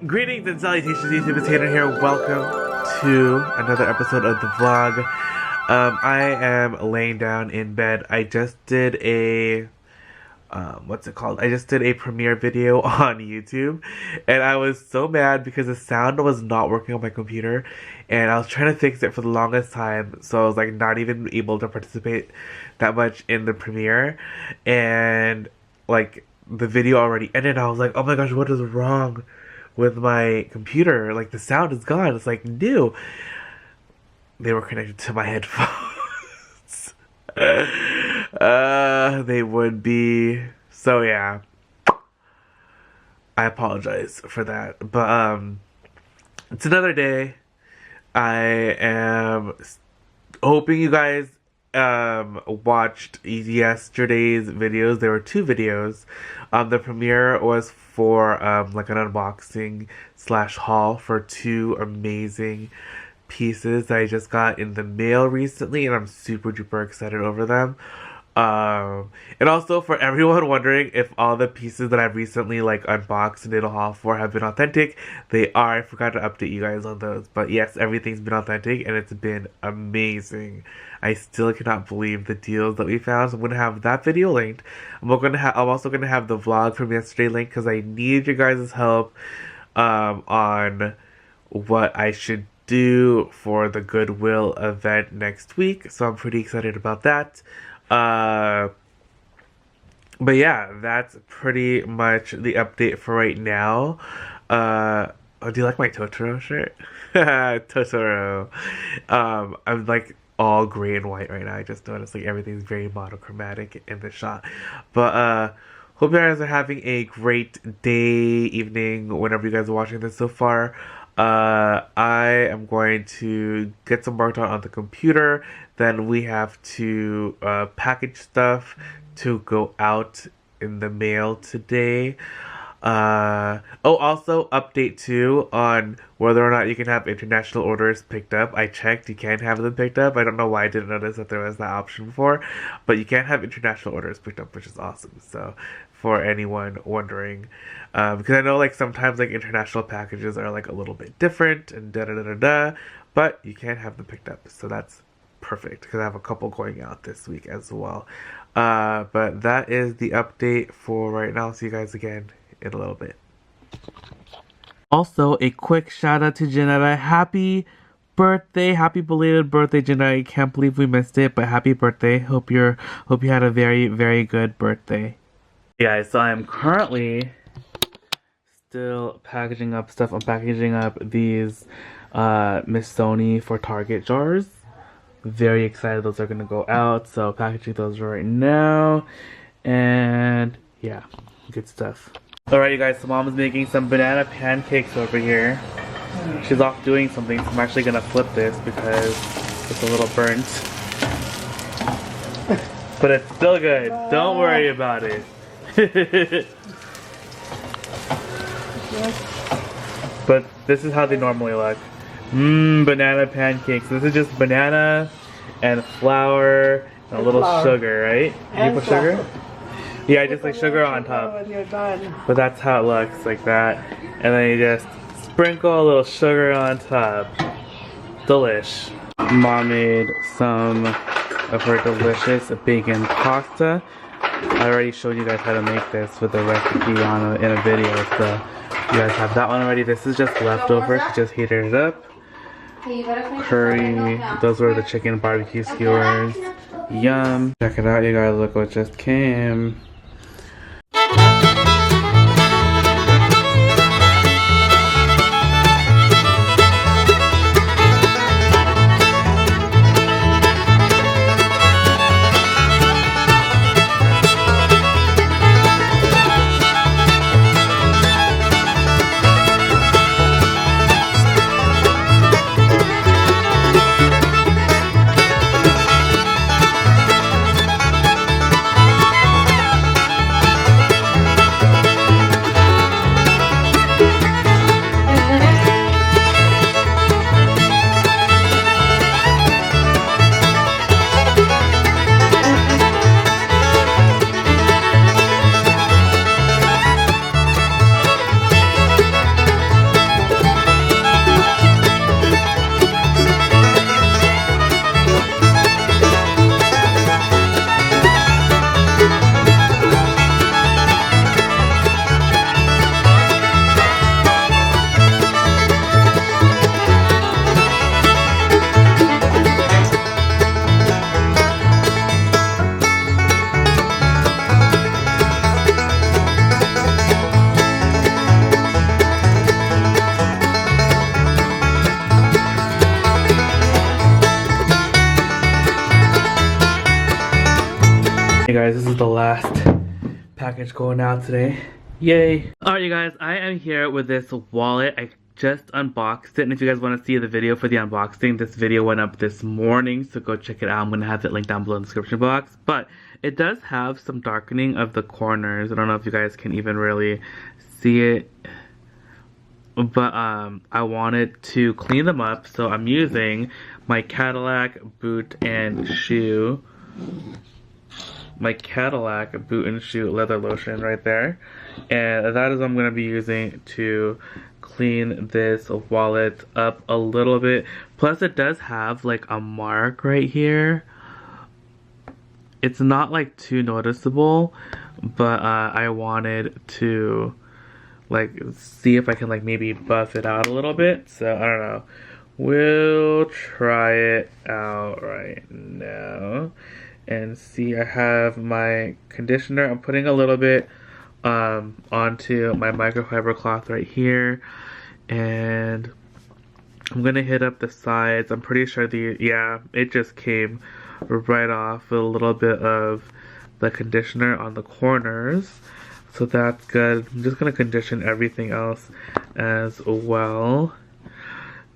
Greetings and salutations, YouTube. It's Hadrian here. Welcome to another episode of the vlog. I am laying down in bed. I just did a what's it called? I just did a premiere video on YouTube, and I was so mad because the sound was not working on my computer, and I was trying to fix it for the longest time, so I was like not even able to participate that much in the premiere, and like the video already ended. I was like, oh my gosh, what is wrong with my computer? Like the sound is gone. It's like new. They were connected to my headphones. They would be. So yeah, I apologize for that. But it's another day. I am hoping you guys watched yesterday's videos. There were two videos. The premiere was for like an unboxing / haul for two amazing pieces that I just got in the mail recently, and I'm super duper excited over them. And also for everyone wondering if all the pieces that I've recently like unboxed and did a haul for have been authentic, they are. I forgot to update you guys on those, but yes, everything's been authentic and it's been amazing. I still cannot believe the deals that we found. So I'm gonna have that video linked. I'm also gonna have the vlog from yesterday linked because I need your guys' help on what I should do for the Goodwill event next week. So I'm pretty excited about that. But yeah, that's pretty much the update for right now. Oh, do you like my Totoro shirt? Totoro. I'm like all gray and white right now. I just noticed like everything's very monochromatic in the shot. But hope you guys are having a great day, evening, whenever you guys are watching this so far. I am going to get some work done on the computer. Then we have to package stuff to go out in the mail today. Also update too on whether or not you can have international orders picked up. I checked, you can have them picked up. I don't know why I didn't notice that there was that option before, but you can have international orders picked up, which is awesome. So for anyone wondering, because I know like sometimes like international packages are like a little bit different and but you can have them picked up, so that's perfect because I have a couple going out this week as well. But that is the update for right now. See you guys again in a little bit. Also, a quick shout out to Janetta. Happy birthday, happy belated birthday, Janetta. I can't believe we missed it, but happy birthday. Hope you had a very, very good birthday. Yeah, so I'm currently still packaging up stuff. I'm packaging up these Missoni for Target jars. Very excited those are gonna go out, so packaging those right now. And yeah, good stuff. Alright you guys, so mom is making some banana pancakes over here. She's off doing something, so I'm actually gonna flip this because it's a little burnt. But it's still good, don't worry about it. But this is how they normally look. Banana pancakes. This is just banana and flour and a little sugar, right? You put sugar? Yeah, just like sugar on top. When you're done. But that's how it looks, like that. And then you just sprinkle a little sugar on top. Delish. Mom made some of her delicious bacon pasta. I already showed you guys how to make this with the recipe in a video, so you guys have that one already. This is just leftover, she just heated it up. Curry, those were the chicken barbecue skewers. Yum. Check it out, you guys, look what just came. guys, this is the last package going out today. Yay! Alright you guys, I am here with this wallet. I just unboxed it, and if you guys want to see the video for the unboxing, this video went up this morning, so go check it out. I'm gonna have it linked down below in the description box. But it does have some darkening of the corners. I don't know if you guys can even really see it, but I wanted to clean them up, so I'm using my Cadillac boot and shoe. My Cadillac boot and shoe leather lotion right there, and that is what I'm going to be using to clean this wallet up a little bit. Plus it does have like a mark right here. It's not like too noticeable, but I wanted to like see if I can like maybe buff it out a little bit. So I don't know, we'll try it out right now and see. I have my conditioner. I'm putting a little bit onto my microfiber cloth right here, and I'm gonna hit up the sides. I'm pretty sure it just came right off with a little bit of the conditioner on the corners, so that's good. I'm just gonna condition everything else as well,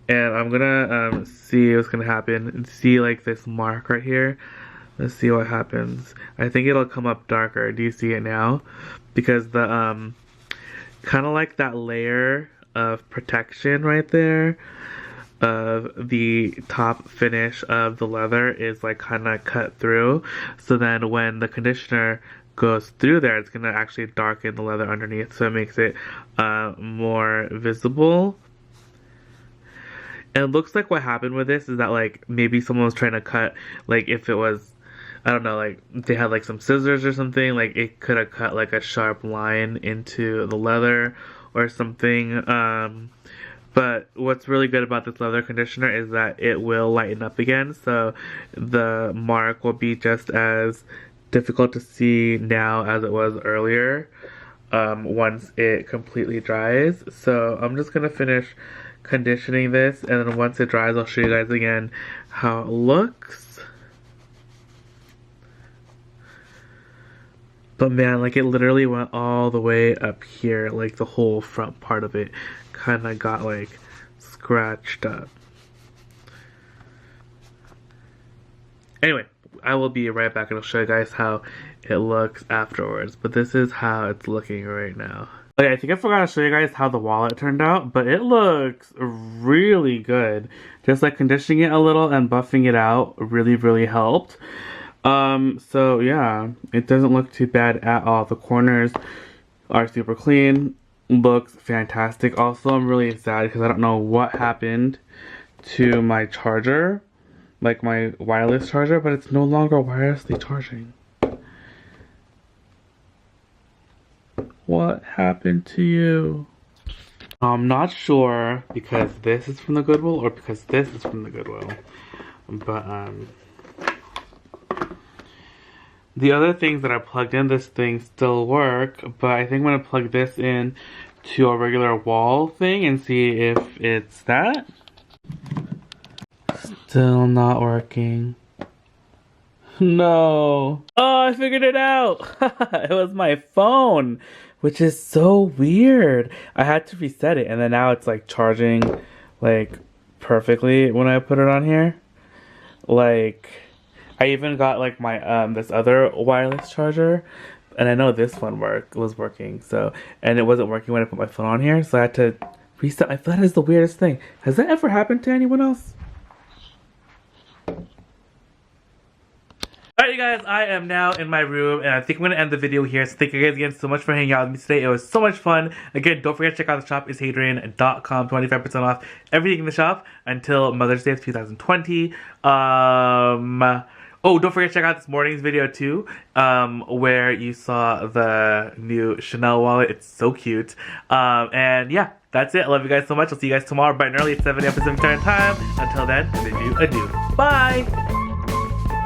and I'm gonna see what's gonna happen and see like this mark right here. Let's see what happens. I think it'll come up darker. Do you see it now? Because the kind of like that layer of protection right there of the top finish of the leather is like kind of cut through. So then when the conditioner goes through there, it's gonna actually darken the leather underneath, so it makes it more visible. And it looks like what happened with this is that like maybe someone was trying to cut, like if it was, I don't know, like they had like some scissors or something, like it could have cut like a sharp line into the leather or something. But what's really good about this leather conditioner is that it will lighten up again, so the mark will be just as difficult to see now as it was earlier once it completely dries. So I'm just gonna finish conditioning this, and then once it dries I'll show you guys again how it looks. But man, like it literally went all the way up here, like the whole front part of it kind of got like scratched up. Anyway, I will be right back and I'll show you guys how it looks afterwards. But this is how it's looking right now. Okay, I think I forgot to show you guys how the wallet turned out, but it looks really good. Just like conditioning it a little and buffing it out really helped. So yeah, it doesn't look too bad at all. The corners are super clean, looks fantastic. Also, I'm really sad because I don't know what happened to my charger, like my wireless charger, but it's no longer wirelessly charging. What happened to you? I'm not sure because this is from the Goodwill or because this is from the Goodwill, but the other things that I plugged in this thing still work, but I think I'm gonna plug this in to a regular wall thing and see if it's that. Still not working. No. Oh, I figured it out. It was my phone, which is so weird. I had to reset it, and then now it's like charging like perfectly when I put it on here. Like, I even got like my this other wireless charger, and I know this one was working, so, and it wasn't working when I put my phone on here, so I had to reset. I thought that is the weirdest thing. Has that ever happened to anyone else? Alright you guys, I am now in my room, and I think I'm going to end the video here. So thank you guys again so much for hanging out with me today. It was so much fun. Again, don't forget to check out the shop, itsHadrian.com, 25% off everything in the shop until Mother's Day of 2020. Oh, don't forget to check out this morning's video too, where you saw the new Chanel wallet. It's so cute. And yeah, that's it. I love you guys so much. I'll see you guys tomorrow bright and early at 7 a.m. Pacific Standard Time. Until then, adieu. Bye!